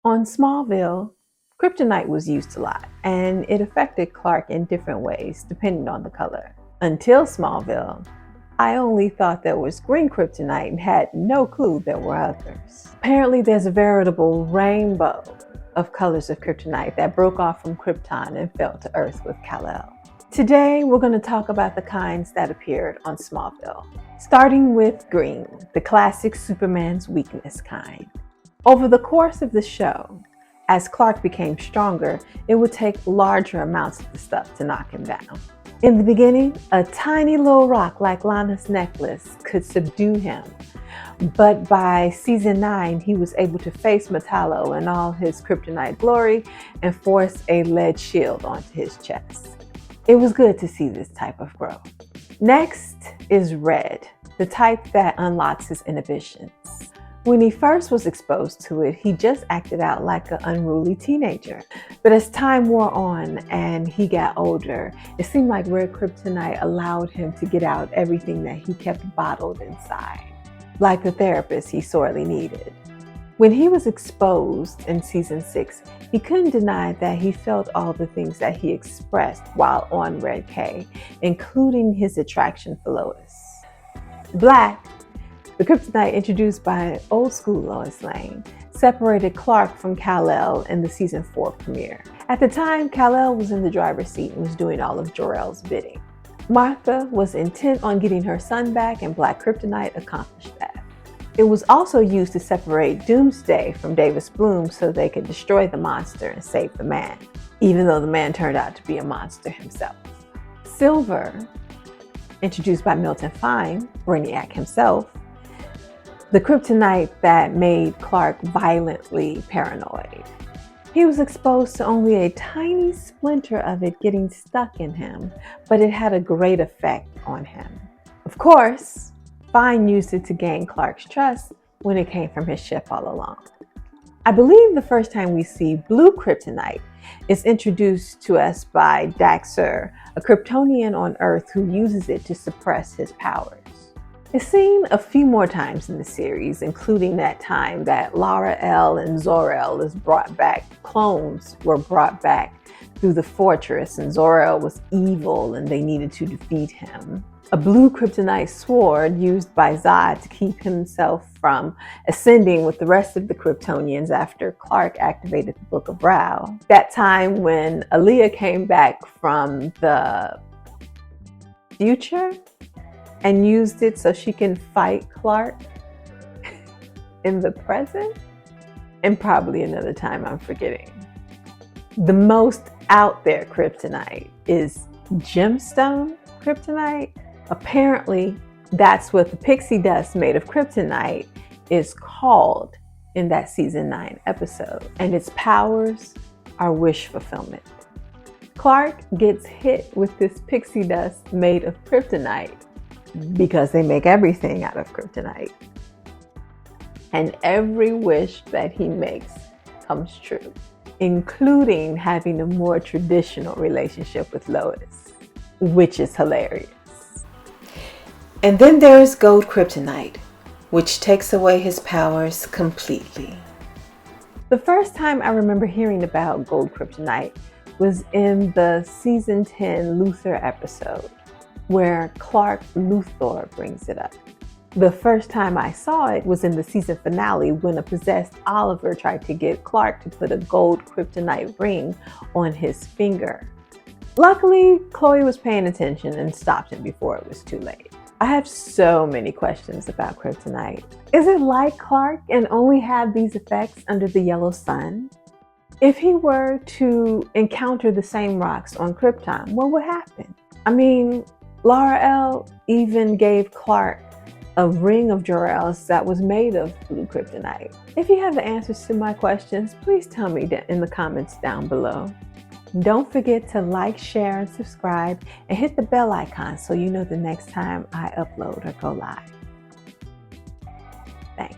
On Smallville, Kryptonite was used a lot, and it affected Clark in different ways depending on the color. Until Smallville, I only thought there was green Kryptonite and had no clue there were others. Apparently, there's a veritable rainbow of colors of Kryptonite that broke off from Krypton and fell to Earth with Kal-El. Today, we're going to talk about the kinds that appeared on Smallville, starting with green, the classic Superman's weakness kind. Over the course of the show, as Clark became stronger, it would take larger amounts of the stuff to knock him down. In the beginning, a tiny little rock like Lana's necklace could subdue him. But by season 9, he was able to face Metallo in all his kryptonite glory and force a lead shield onto his chest. It was good to see this type of growth. Next is red, the type that unlocks his inhibitions. When he first was exposed to it, he just acted out like an unruly teenager. But as time wore on and he got older, it seemed like red kryptonite allowed him to get out everything that he kept bottled inside, like the therapist he sorely needed. When he was exposed in season 6, he couldn't deny that he felt all the things that he expressed while on Red K, including his attraction for Lois. Black, the kryptonite introduced by old school Lois Lane, separated Clark from Kal-El in the season 4 premiere. At the time, Kal-El was in the driver's seat and was doing all of Jor-El's bidding. Martha was intent on getting her son back, and black kryptonite accomplished that. It was also used to separate Doomsday from Davis Bloom so they could destroy the monster and save the man, even though the man turned out to be a monster himself. Silver, introduced by Milton Fine, Brainiac himself, the kryptonite that made Clark violently paranoid. He was exposed to only a tiny splinter of it getting stuck in him, but it had a great effect on him. Of course, Fine used it to gain Clark's trust when it came from his ship all along. I believe the first time we see blue kryptonite is introduced to us by Daxter, a Kryptonian on Earth who uses it to suppress his powers. It's seen a few more times in the series, including that time that Lara-El and Zor-El is brought back. Clones were brought back through the fortress, and Zor-El was evil and they needed to defeat him. A blue kryptonite sword used by Zod to keep himself from ascending with the rest of the Kryptonians after Clark activated the Book of Ra. That time when Aaliyah came back from the future and used it so she can fight Clark in the present, and probably another time I'm forgetting. The most out there kryptonite is Gemstone kryptonite. Apparently, that's what the pixie dust made of kryptonite is called in that season 9 episode, and its powers are wish fulfillment. Clark gets hit with this pixie dust made of kryptonite because they make everything out of kryptonite. And every wish that he makes comes true, including having a more traditional relationship with Lois, which is hilarious. And then there is gold kryptonite, which takes away his powers completely. The first time I remember hearing about gold kryptonite was in the season 10 Luthor episode, where Clark Luthor brings it up. The first time I saw it was in the season finale when a possessed Oliver tried to get Clark to put a gold kryptonite ring on his finger. Luckily, Chloe was paying attention and stopped him before it was too late. I have so many questions about kryptonite. Is it like Clark and only have these effects under the yellow sun? If he were to encounter the same rocks on Krypton, what would happen? I mean, Lara-El even gave Clark a ring of Jor-El's that was made of blue kryptonite. If you have the answers to my questions, please tell me in the comments down below. Don't forget to like, share, and subscribe, and hit the bell icon so you know the next time I upload or go live. Thanks.